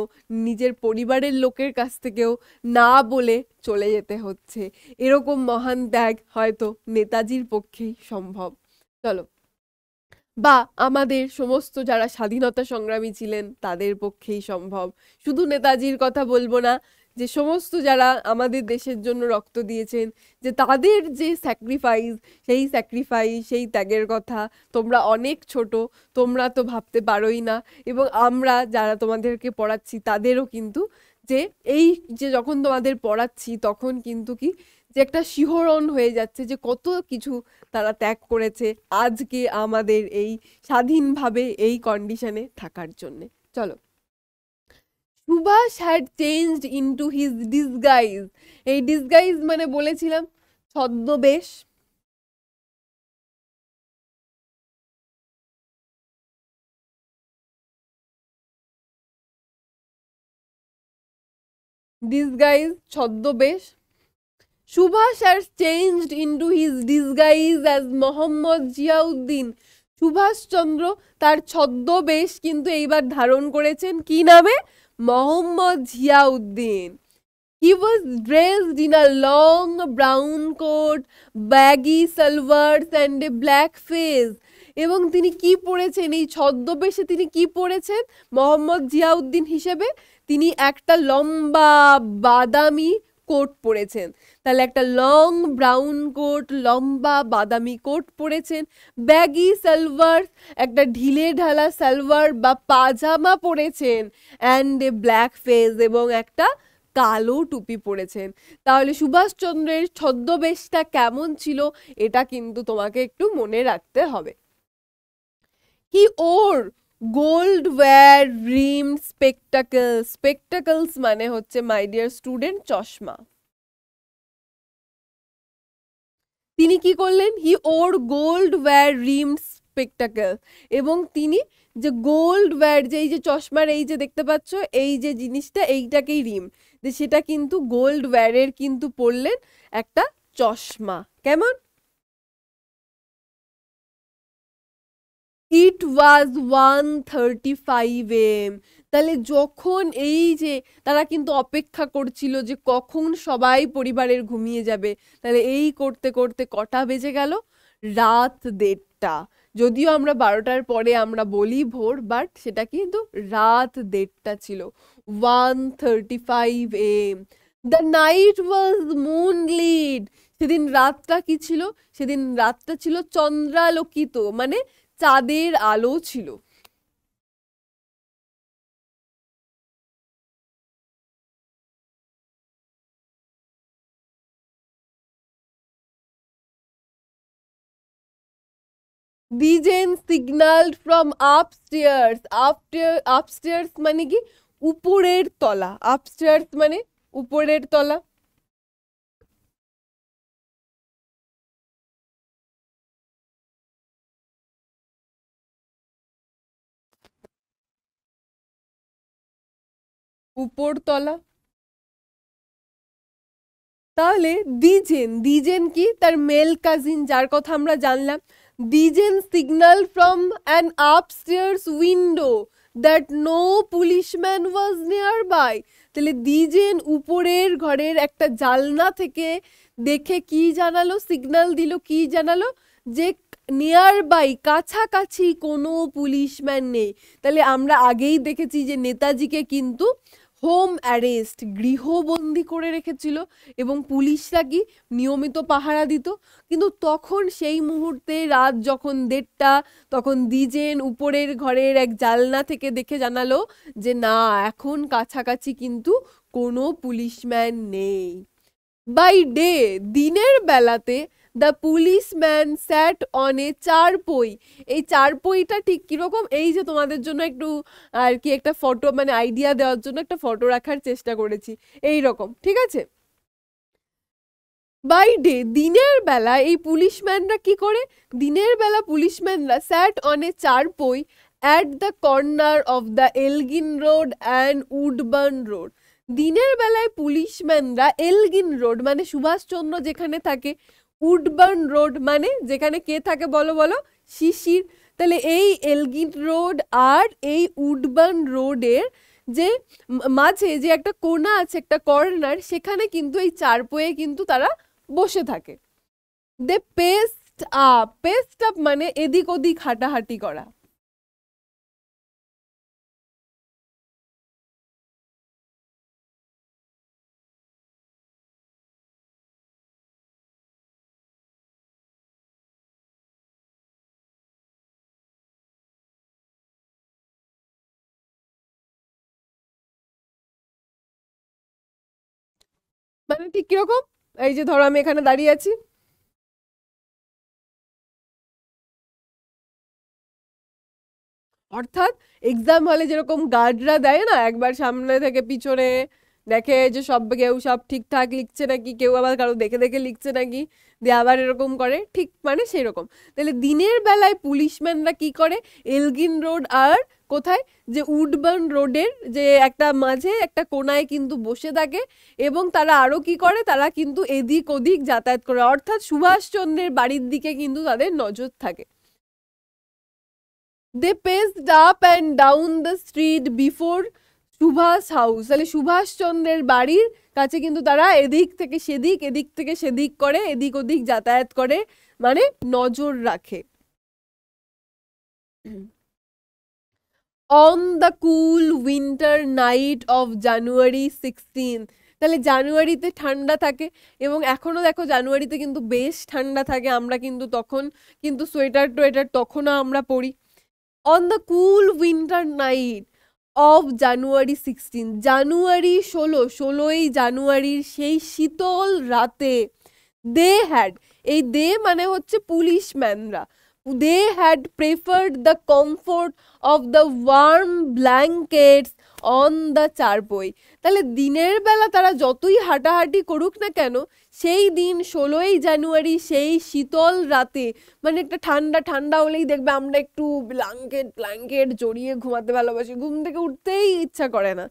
নিজের পরিবারের লোকের কাছ থেকেও না বলে চলে যেতে হচ্ছে। এরকম মহান ত্যাগ হয়তো নেতাজির পক্ষেই সম্ভব। চলো, বা আমাদের সমস্ত যারা স্বাধীনতা সংগ্রামী ছিলেন তাদের পক্ষেই সম্ভব। শুধু নেতাজির কথা বলবো না, যে সমস্ত যারা আমাদের দেশের জন্য রক্ত দিয়েছেন, যে তাদের যে স্যাক্রিফাইস, সেই ত্যাগের কথা তোমরা অনেক ছোট, তোমরা তো ভাবতে পারোই না। এবং আমরা যারা তোমাদেরকে পড়াচ্ছি তাদেরও কিন্তু, যে এই যে যখন তোমাদের পড়াচ্ছি তখন কিন্তু কি যে একটা শিহরণ হয়ে যাচ্ছে যে কত কিছু তারা ত্যাগ করেছে আজকে আমাদের এই স্বাধীনভাবে এই কন্ডিশনে থাকার জন্যে। চলো, Subhash had changed into his disguise. এই ডিসগাইজ মানে বলেছিলাম ছদ্মবেশ। ডিসগাইজ ছদ্মবেশ। Subhash has changed into his disguise as Mohammad Ziauddin. Subhash Chandra তার ছদ্মবেশ কিন্তু এইবার ধারণ করেছেন কি নামে? Mohammad Ziauddin. He was dressed in a long brown coat, baggy salwars and a black face. এবং তিনি কি পরেছেন? এই ছদ্মবেশে তিনি কি পরেছেন মোহাম্মদ জিয়াউদ্দিন হিসেবে? তিনি একটা লম্বা বাদামি কোট পরেছেন। তাহলে একটা লং ব্রাউন কোট, লম্বা বাদামি কোট পরেছেন, ব্যাগি সালওয়ার, একটা ঢিলে ঢালা সালওয়ার বা পাজামা পরেছেন, অ্যান্ড এ ব্ল্যাক ফেস, এবং একটা কালো টুপি পরেছেন। তাহলে সুভাষচন্দ্রের ছদ্মবেশটা কেমন ছিল এটা কিন্তু তোমাকে একটু মনে রাখতে হবে। হি ওর গোল্ড ওয়্যার রিমড স্পেকটাকলস। স্পেকটাকলস মানে হচ্ছে মাই ডিয়ার স্টুডেন্ট চশমা। তিনি কি করলেন? হি ওর গোল্ড ওয়্যার রিমড স্পেকটাকল। এবং তিনি যে গোল্ড ওয়্যার, যে এই যে চশমার এই যে দেখতে পাচ্ছ এই যে জিনিসটা, এইটাকেই রিম, যে সেটা কিন্তু গোল্ড ওয়্যারের কিন্তু পরলেন একটা চশমা। কেমন? ইট ওয়াজ 1:35 AM। তাহলে যখন এই যে তারা কিন্তু অপেক্ষা করছিল যে কখন সবাই পরিবারের ঘুমিয়ে যাবে, তাহলে এই করতে করতে কটা বেজে গেল? রাত 1:30। যদিও আমরা 12টার পরে আমরা বলি ভোর, বাট সেটা কিন্তু রাত 1:30 ছিল। 1:35 AM। The night was moonlit. সেদিন রাতটা কি ছিল? সেদিন রাতটা ছিল চন্দ্রালোকিত, মানে চাঁদের আলো ছিল। They then signalled from upstairs. Upstairs মানে কি? উপরের তলা। আপস্টেয়ার্স মানে উপরের তলা। উপর তলা। তাহলে দিজেন, দিজেন কি? তার মেল কাজিন, যার কথা আমরা জানলাম। দিজেন signal from an upstairs window that no policeman was near বাই। তাহলে দিজেন উপরের ঘরের একটা জানলা থেকে দেখে কি জানালো? সিগন্যাল দিল, কি জানালো? যে নিয়ার বাই, কাছাকাছি কোনো পুলিশম্যান নেই। তাহলে আমরা আগেই দেখেছি যে নেতাজিকে কিন্তু হোম অ্যারেস্ট, গৃহবন্দী করে রেখেছিল, এবং পুলিশরা কি নিয়মিত পাহারা দিত। কিন্তু তখন সেই মুহূর্তে রাত যখন 1:30, তখন দিজেন উপরের ঘরের এক জানলা থেকে দেখে জানালো যে না, এখন কাছাকাছি কিন্তু কোনো পুলিশম্যান নেই। বাই ডে, দিনের বেলাতে, the policeman sat on a charpoy. এই চারপইটা ঠিক কিরকম? এই যে তোমাদের জন্য একটু আর কি একটা ফটো, মানে আইডিয়া দেওয়ার জন্য একটা ফটো রাখার চেষ্টা করেছি, এই রকম, ঠিক আছে? বাই ডে, দিনের বেলা এই পুলিশম্যানরা কি করে? দিনের বেলা পুলিশম্যানরা sat on a charpoy at the corner of the Elgin road and Woodburn road. দিনের বেলায় পুলিশম্যানরা এলগিন রোড মানে সুভাষচন্দ্র যেখানে থাকে, উডবার্ন রোড মানে যেখানে কে থাকে বলো বলো? শিশির। তাহলে এই এলগিন রোড আর এই উডবার্ন রোডের যে মাঝে যে একটা কোণা আছে, একটা কর্নার, সেখানে কিন্তু এই চারপোয়ে কিন্তু তারা বসে থাকে। They paced up. Paste up মানে এদিক ওদিক হাঁটাহাঁটি করা। মানে ঠিক কিরকম? এই যে ধরো আমি এখানে দাঁড়িয়ে আছি, অর্থাৎ এক্সাম হলে যেরকম গার্ডরা দেয় না, একবার সামনে থেকে পিছনে দেখে যে কেউ সব ঠিকঠাক লিখছে নাকি, কেউ আবার কারো দেখে দেখে লিখছে নাকি, দিয়ে আবার এরকম করে, ঠিক মানে সেই রকম। তাহলে দিনের বেলায় পুলিশম্যানরা কি করে? এলগিন রোড আর কোথায়, যে উডবার্ন রোডের যে একটা মাঝে একটা কোনায় কিন্তু বসে থাকে, এবং তারা আরো কি করে? তারা কিন্তু এদিক ওদিক যাতায়াত করে, অর্থাৎ সুভাষচন্দ্রের বাড়ির দিকে কিন্তু তাদের নজর থাকে। They paced up and down the street before Subhas house. তাহলে সুভাষচন্দ্রের বাড়ির কাছে কিন্তু তারা এদিক থেকে সেদিক, এদিক থেকে সেদিক করে, এদিক ওদিক যাতায়াত করে, মানে নজর রাখে। On the cool winter night of January 16। তাহলে জানুয়ারিতে ঠান্ডা থাকে, এবং এখনো দেখো জানুয়ারিতে কিন্তু বেশ ঠান্ডা থাকে। আমরা কিন্তু তখন কিন্তু সোয়েটার টোয়েটার তখনও আমরা পরি। On the cool winter night of January 16, জানুয়ারি 16ই জানুয়ারির সেই শীতল রাতে দে হ্যাড, এই দে মানে হচ্ছে পুলিশম্যানরা, they had preferred the comfort of the warm blankets on the charpoy. তাহলে দিনের বেলা তারা যতই হাঁটাহাঁটি করুক না কেন, সেই দিন 16ই জানুয়ারি সেই শীতল রাতে, মানে একটা ঠান্ডা ঠান্ডা হলেই দেখবে আমরা একটু ব্ল্যাঙ্কেট জড়িয়ে ঘুমাতে ভালোবাসি, ঘুম থেকে উঠতেই ইচ্ছা করে না।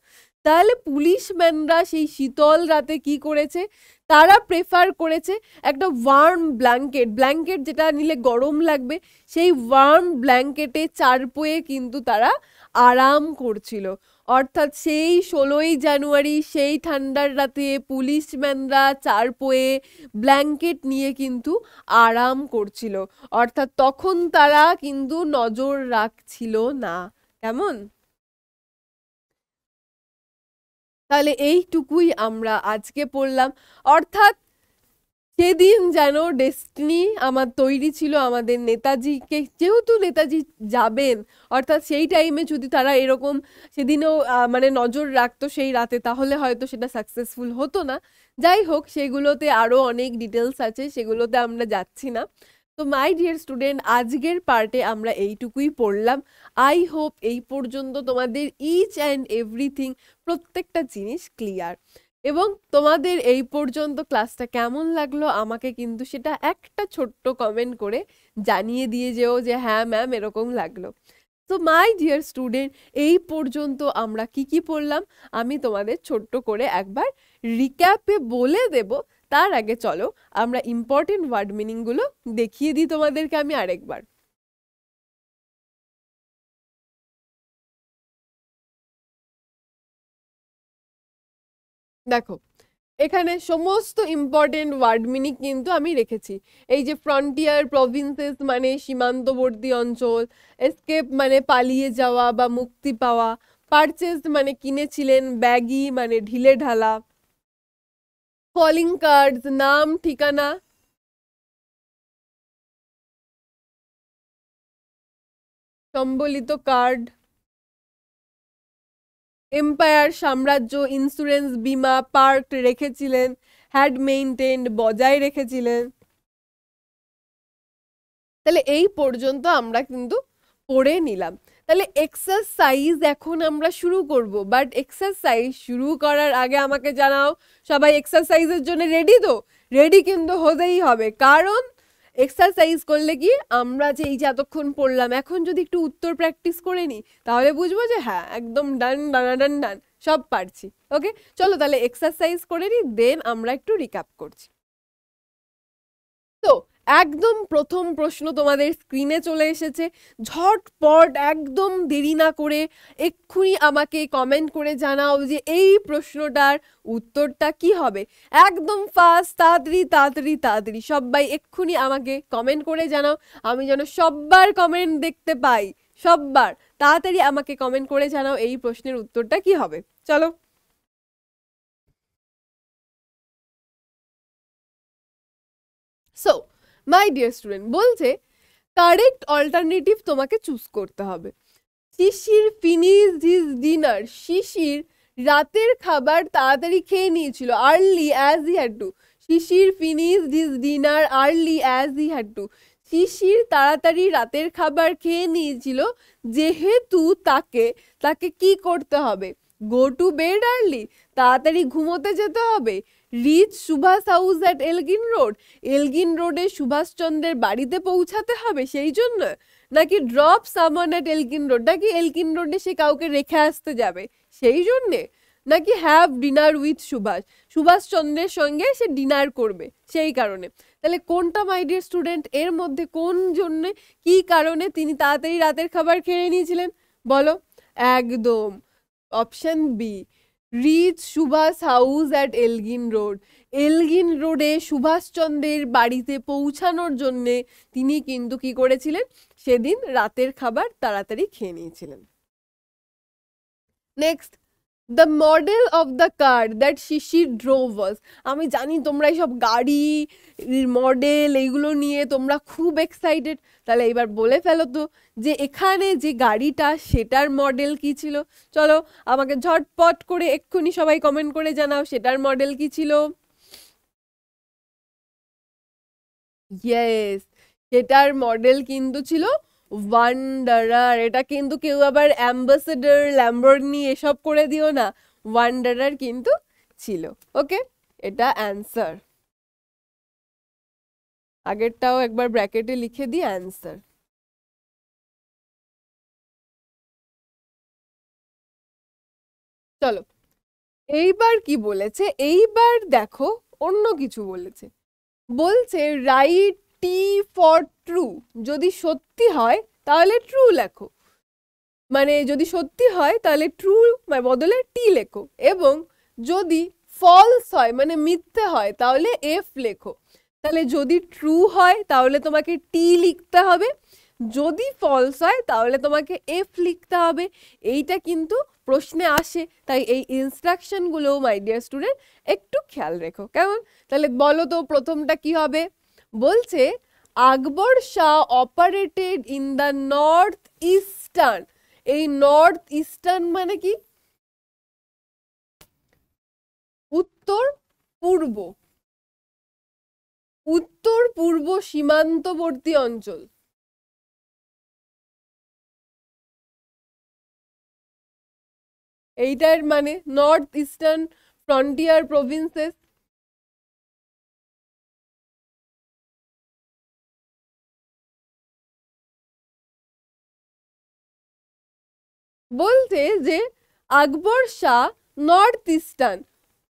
তাহলে পুলিশম্যানরা সেই শীতল রাতে কি করেছে, তারা প্রেফার করেছে একটা ওয়ার্ম ব্ল্যাঙ্কেট যেটা নিলে গরম লাগবে, সেই ওয়ার্ম ব্ল্যাঙ্কেটে চারপোয়ে কিন্তু তারা আরাম করছিল। অর্থাৎ সেই 16ই জানুয়ারি সেই ঠান্ডার রাতে পুলিশম্যানরা চারপোয়ে ব্ল্যাঙ্কেট নিয়ে কিন্তু আরাম করছিল, অর্থাৎ তখন তারা কিন্তু নজর রাখছিল না। কেমন? তাহলে এইটুকুই আমরা আজকে পড়লাম। অর্থাৎ সেদিন যেন ডেস্টিনি আমার তৈরি ছিল আমাদের নেতাজিকে, যেহেতু নেতাজি যাবেন, অর্থাৎ সেই টাইমে যদি তারা এরকম সেদিনও মানে নজর রাখতো সেই রাতে, তাহলে হয়তো সেটা সাকসেসফুল হতো না। যাই হোক, সেগুলোতে আরও অনেক ডিটেলস আছে, সেগুলোতে আমরা যাচ্ছি না। তো মাই ডিয়ার স্টুডেন্ট, আজকের পার্টে আমরা এইটুকুই পড়লাম। আই হোপ এই পর্যন্ত তোমাদের ইচ অ্যান্ড এভরিথিং, প্রত্যেকটা জিনিস ক্লিয়ার। এবং তোমাদের এই পর্যন্ত ক্লাসটা কেমন লাগলো আমাকে কিন্তু সেটা একটা ছোট্ট কমেন্ট করে জানিয়ে দিয়ে যেও যে হ্যাঁ ম্যাম এরকম লাগলো। তো মাই ডিয়ার স্টুডেন্ট, এই পর্যন্ত আমরা কি পড়লাম আমি তোমাদের ছোট্ট করে একবার রিক্যাপে বলে দেব। তার আগে চলো আমরা ইম্পর্টেন্ট ওয়ার্ড মিনিংগুলো দেখিয়ে দিই তোমাদেরকে আমি আরেকবার। দেখো, এখানে সমস্ত ইম্পর্টেন্ট ওয়ার্ড মিনিং কিন্তু আমি রেখেছি। এই যে ফ্রন্টিয়ার, প্রভিন্সেস মানে সীমান্তবর্তী অঞ্চল, এসকেপ মানে পালিয়ে যাওয়া বা মুক্তি পাওয়া, পারচেজ মানে কিনেছিলেন, ব্যাগি মানে ঢিলে ঢালা, কলিং কার্ডস নাম ঠিকানা, সম্বলিত কার্ড, এম্পায়ার সাম্রাজ্য, ইন্স্যুরেন্স বিমা, পার্ক রেখেছিলেন, হ্যাড মেইনটেন্ড বজায় রেখেছিলেন। তাহলে এই পর্যন্ত আমরা কিন্তু পড়ে নিলাম। তাহলে এক্সারসাইজ এখন আমরা শুরু করব, বাট এক্সারসাইজ শুরু করার আগে আমাকে জানাও সবাই এক্সারসাইজের জন্য রেডি তো? রেডি কিন্তু হতেই হবে, কারণ এক্সারসাইজ করলে কি আমরা যে এই যে এতক্ষণ পড়লাম, এখন যদি একটু উত্তর প্র্যাকটিস করে নিই তাহলে বুঝবো যে হ্যাঁ একদম ডান ডান ডান সব পারছি। ওকে, চলো তাহলে এক্সারসাইজ করে নিই, দেন আমরা একটু রিক্যাপ করছি। তো একদম প্রথম প্রশ্ন তোমাদের স্ক্রিনে চলে এসেছে, ঝটপট একদম দেরি না করে এক্ষুনি আমাকে কমেন্ট করে জানাও যে এই প্রশ্নটার উত্তরটা কি হবে। একদম ফাস্ট, তাড়াতাড়ি তাড়াতাড়ি তাড়াতাড়ি সবাই এক্ষুনি আমাকে কমেন্ট করে জানাও, আমি যেন সবার কমেন্ট দেখতে পাই। সবার তাড়াতাড়ি আমাকে কমেন্ট করে জানাও এই প্রশ্নের উত্তরটা কি হবে। চলো, সো মাই ডিয়ার স্টুডেন্ট বলছে কারেক্ট অল্টারনেটিভ তোমাকে চুজ করতে হবে। Shishir finish his dinner, Shishir রাতের খাবার তাড়াতাড়ি খেয়ে নিয়েছিল, early as he had to. Shishir finish his dinner early as he had to, Shishir তাড়াতাড়ি রাতের খাবার খেয়ে নিয়েছিল যেহেতু তাকে তাকে কি করতে হবে, গো টু বেড আর্লি, তাড়াতাড়ি ঘুমোতে যেতে হবে। Reach Subhash house at Elgin road, Elgin রোডে সুভাষচন্দ্রের বাড়িতে পৌঁছাতে হবে সেই জন্য, নাকি ড্রপ সামন অ্যাট এলগিন রোড, নাকি এলগিন রোডে সে কাউকে রেখে আসতে যাবে সেই জন্যে, নাকি হ্যাভ ডিনার উইথ সুভাষ, সুভাষচন্দ্রের সঙ্গে সে ডিনার করবে সেই কারণে। তাহলে কোনটা মাই ডিয়ার স্টুডেন্ট, এর মধ্যে কোন জন্যে কি কারণে তিনি তাড়াতাড়ি রাতের খাবার খেয়ে নিয়েছিলেন বলো? একদম option B, reach Subhash house at Elgin road, Elgin রোডে সুভাষচন্দ্রের বাড়িতে পৌঁছানোর জন্যে তিনি কিন্তু কি করেছিলেন, সেদিন রাতের খাবার তাড়াতাড়ি খেয়ে নিয়েছিলেন। Next, the model of the car that Shishir drove was. আমি জানি তোমরা এইসব গাড়ি মডেল এইগুলো নিয়ে তোমরা খুব এক্সাইটেড, তাহলে এবার বলে ফেলো তো যে এখানে যে গাড়িটা সেটার মডেল কি ছিল। চলো আমাকে ঝটপট করে এক্ষুনি সবাই কমেন্ট করে জানাও সেটার মডেল কি ছিল। ইয়েস, সেটার মডেল কিন্তু ছিল ওয়ান্ডারার। এটা কিন্তু কেউ আবার অ্যাম্বাসেডর ল্যাম্বরগিনি এসব করে দিও না, ওয়ান্ডারার কিন্তু ছিল। ওকে, এটা অ্যান্সার। আগেরটাও একবার ব্র্যাকেটে লিখে দিই অ্যান্সার। চলো এইবার কি বলেছে, এইবার দেখো অন্য কিছু বলেছে। বলছে রাইট টি ফর ট্রু, যদি সত্যি হয় তাহলে ট্রু লেখো, মানে যদি সত্যি হয় তাহলে ট্রু বদলে টি লেখো, এবং যদি ফলস হয় মানে মিথ্যে হয় তাহলে এফ লেখো। তাহলে যদি ট্রু হয় তাহলে তোমাকে টি লিখতে হবে, যদি ফলস হয় তাহলে তোমাকে এফ লিখতে হবে। এইটা কিন্তু প্রশ্নে আসে, তাই এই ইনস্ট্রাকশনগুলো মাই ডিয়ার স্টুডেন্ট একটু খেয়াল রেখো, কেমন? তাহলে বলো তো প্রথমটা কি হবে। বলছে Akbar Shah operated in the north eastern. এই নর্থ ইস্টার্ন মানে কি? উত্তর পূর্ব, উত্তর পূর্ব সীমান্তবর্তী অঞ্চল। এইটার মানে নর্থ ইস্টার্ন ফ্রন্টিয়ার প্রভিন্সেস। বলতে যে আকবর শাহ নর্থ ইস্টার্ন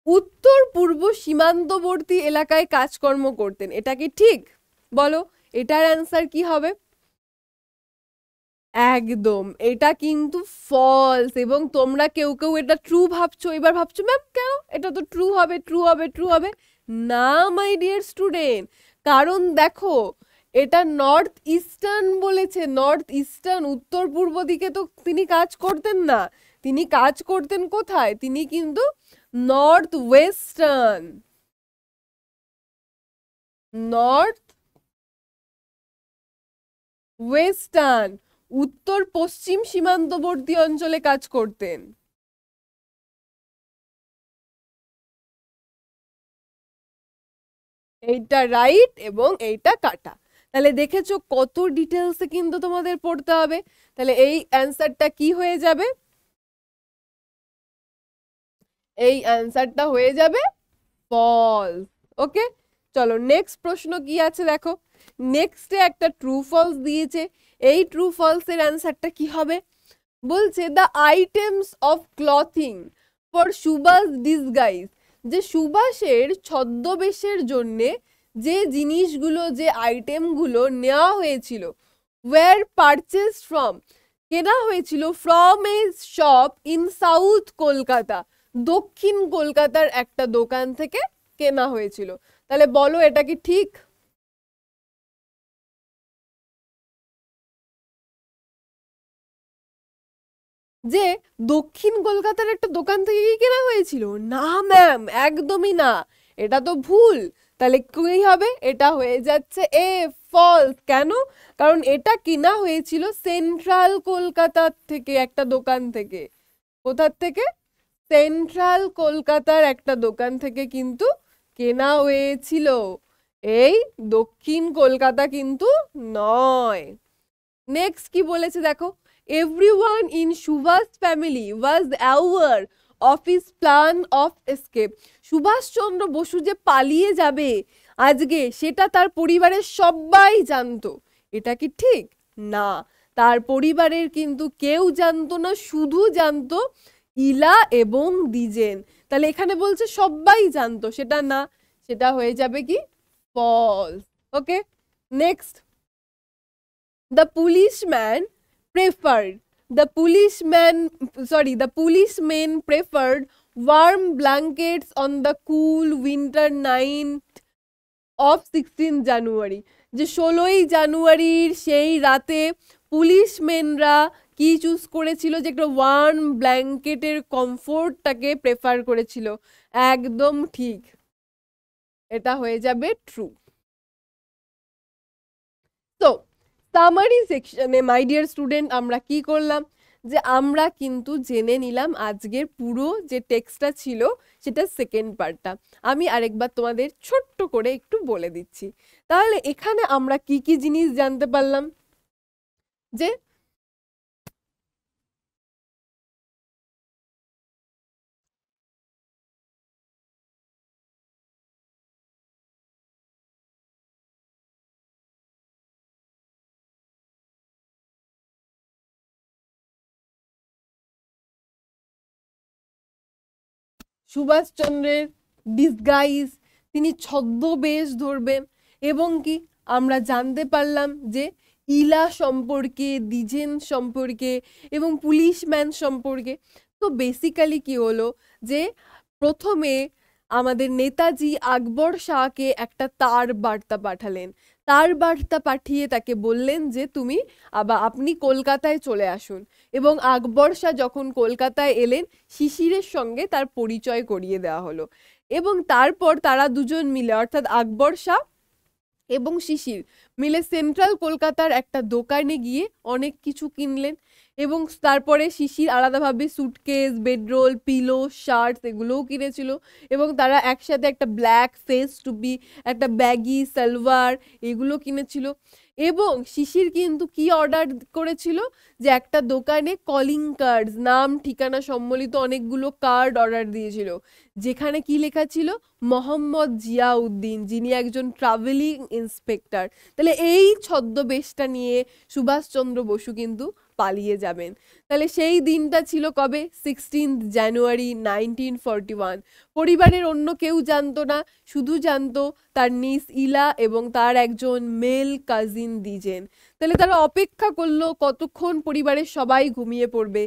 উত্তর পূর্ব সীমান্তবর্তী এলাকায় কাজকর্ম করতেন, এটা কি ঠিক? বলো এটার অ্যান্সার কি হবে? একদম, এটা কিন্তু ফলস। এবং তোমরা কেউ কেউ এটা ট্রু ভাবছো, এবার ভাবছো ম্যাম কেন এটা তো ট্রু হবে, ট্রু হবে, ট্রু হবে। না মাই ডিয়ার স্টুডেন্ট, কারণ দেখো এটা নর্থ ইস্টার্ন বলেছে, নর্থ ইস্টার্ন উত্তর পূর্ব দিকে তো তিনি কাজ করতেন না, তিনি কাজ করতেন কোথায়? তিনি কিন্তু নর্থ ওয়েস্টার্ন, নর্থ ওয়েস্টার্ন উত্তর পশ্চিম সীমান্তবর্তী অঞ্চলে কাজ করতেন। এইটা রাইট এবং এইটা কাটা। তাহলে দেখেছো কত ডিটেলসে কিন্তু তোমাদের পড়তে হবে। তাহলে এই অ্যান্সারটা কি হয়ে যাবে? এই অ্যান্সারটা হয়ে যাবে ফলস। ওকে, চলো নেক্সট প্রশ্ন কি আছে দেখো। নেক্সটে একটা ট্রু ফলস দিয়েছে, এই ট্রু ফলস এর অ্যান্সারটা কি হবে? বলছে the items of clothing for Subhash disguise, যে সুভাষের ছদ্মবেশের জন্যে যে জিনিসগুলো, যে আইটেমগুলো নেওয়া হয়েছিল, ওয়ার পারচেজ ফ্রম, কেনা হয়েছিল, from a shop in south Kolkata, দক্ষিণ কলকাতার একটা দোকান থেকে কেনা হয়েছিল। তাহলে বলো এটা কি ঠিক? যে দক্ষিণ কলকাতার একটা দোকান থেকে কি কেনা হয়েছিল? না ম্যাম, একদমই না, এটা তো ভুল। তাহলে কি হবে? এটা হয়ে যাচ্ছে এ ফলস। কেন? কারণ এটা কেনা হয়েছিল সেন্ট্রাল কলকাতার থেকে, একটা দোকান থেকে। কোথার থেকে? সেন্ট্রাল কলকাতার একটা দোকান থেকে কিন্তু কেনা হয়েছিল, এই দক্ষিণ কলকাতা কিন্তু নয়। নেক্সট কি বলেছে দেখো, everyone in Subhash family was aware of his plan of escape. Subhash Chandra Bose যে পালিয়ে যাবে আজকে, সেটা তার পরিবারের সবাই জানতো, এটা কি ঠিক? না, তার পরিবারের কিন্তু কেউ জানতো না, শুধু জানতো ইলা এবং দ্বিজেন। তাহলে এখানে বলছে সবাই জানতো, সেটা না, সেটা হয়ে যাবে কি false. Okay, next the policeman the policemen preferred warm blankets on the cool winter night of 16 জানুয়ারি। যে 16ই জানুয়ারির সেই রাতে পুলিশম্যানরা কি চুজ করেছিল, যে একটা ওয়ার্ম ব্ল্যাঙ্কেটের কমফোর্টটাকে প্রেফার করেছিল। একদম ঠিক, এটা হয়ে যাবে ট্রু। তো সামারি সেকশনে মাই ডিয়ার স্টুডেন্ট আমরা কি করলাম, যে আমরা কিন্তু জেনে নিলাম আজকের পুরো যে টেক্সটটা ছিল সেটা সেকেন্ড পার্টটা। আমি আরেকবার তোমাদের ছোট্ট করে একটু বলে দিচ্ছি। তাহলে এখানে আমরা কি কি জিনিস জানতে পারলাম, যে সুভাষচন্দ্রের ডিসগাইজ, তিনি ছদ্মবেশ ধরবেন, এবং কি আমরা জানতে পারলাম যে ইলা সম্পর্কে, দ্বিজেন সম্পর্কে এবং পুলিশম্যান সম্পর্কে। তো বেসিক্যালি কি হলো, যে প্রথমে আমাদের নেতাজি আকবর শাহকে একটা তার বার্তা পাঠালেন। তার বার্তা পাঠিয়ে তাকে বললেন যে তুমি আপনি কলকাতায় চলে আসুন। এবং আকবর শাহ যখন কলকাতায় এলেন, শিশিরের সঙ্গে তার পরিচয় করিয়ে দেওয়া হলো। এবং তারপর তারা দুজন মিলে, অর্থাৎ আকবর শাহ এবং শিশির মিলে সেন্ট্রাল কলকাতার একটা দোকানে গিয়ে অনেক কিছু কিনলেন। এবং তারপরে শিশির আলাদাভাবে সুটকেস, বেডরোল, পিলো, শার্টস এগুলোও কিনেছিল। এবং তারা একসাথে একটা ব্ল্যাক ফেস টুপি, একটা ব্যাগি সালোয়ার এগুলো কিনেছিল। এবং শিশির কিন্তু কি অর্ডার করেছিল, যে একটা দোকানে কলিং কার্ডস, নাম ঠিকানা সম্বলিত অনেকগুলো কার্ড অর্ডার দিয়েছিল, যেখানে কি লেখা ছিল, মোহাম্মদ জিয়াউদ্দিন, যিনি একজন ট্রাভেলিং ইন্সপেক্টর। তাহলে এই ছদ্মবেশটা নিয়ে সুভাষচন্দ্র বসু কিন্তু পালিয়ে যাবেন। তাহলে সেই দিনটা ছিল কবে, 16 জানুয়ারি 1941। পরিবারের অন্য কেউ জানতো না, শুধু জানতো তার নিস ইলা এবং তার একজন মেল কাজিন দ্বিজেন। তাহলে তারা অপেক্ষা করলো কতক্ষণ পরিবারের সবাই ঘুমিয়ে পড়বে।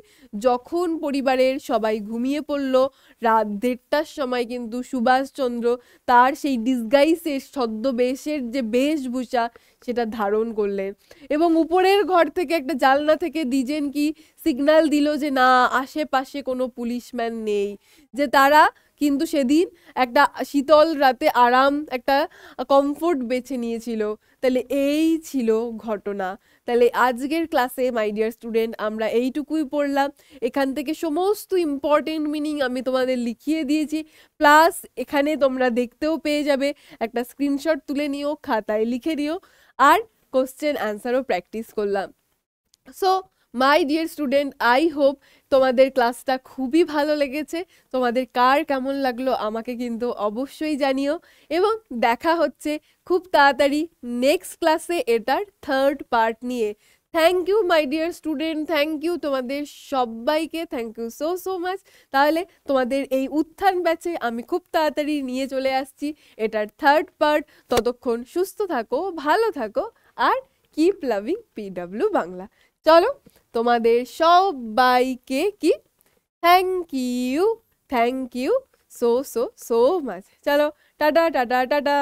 যখন পরিবারের সবাই ঘুমিয়ে পড়লো, রাত 1:30টার সময় কিন্তু সুভাষচন্দ্র তার সেই ডিসগাইসের, ছদ্মবেশের যে বেশভূষা সেটা ধারণ করলেন। এবং উপরের ঘর থেকে, একটা জানলা থেকে দ্বিজেন কি সিগন্যাল দিল যে না, আশেপাশে কোনো পুলিশম্যান নেই, যে তারা কিন্তু সেদিন একটা শীতল রাতে আরাম, একটা কমফোর্ট বেছে নিয়েছিল। তাহলে এই ছিল ঘটনা। তাহলে আজকের ক্লাসে মাই ডিয়ার স্টুডেন্ট আমরা এইটুকুই পড়লাম। এখান থেকে সমস্ত ইম্পর্টেন্ট মিনিং আমি তোমাদের লিখিয়ে দিয়েছি, প্লাস এখানে তোমরা দেখতেও পেয়ে যাবে। একটা স্ক্রিনশট তুলে নিও, খাতায় লিখে নিও, আর কোশ্চেন অ্যান্সারও প্র্যাকটিস করলাম। So my dear student, I hope তোমাদের ক্লাসটা খুবই ভালো লেগেছে। তোমাদের কার কেমন লাগলো আমাকে কিন্তু অবশ্যই জানিও। এবং দেখা হচ্ছে খুব তাড়াতাড়ি নেক্সট ক্লাসে এটার থার্ড পার্ট নিয়ে। Thank you my dear student, thank you তোমাদের সবাইকে, thank you so so much. তাহলে তোমাদের এই উত্থান ব্যাচে আমি খুব তাড়াতাড়ি নিয়ে চলে আসছি এটার থার্ড পার্ট। ততক্ষণ সুস্থ থাকো, ভালো থাকো, আর কিপ লাভিং পিডব্লিউ বাংলা। চলো তোমাদের সবাইকে কি thank you, thank you so so so much. চলো টাটা টাটা টাটা।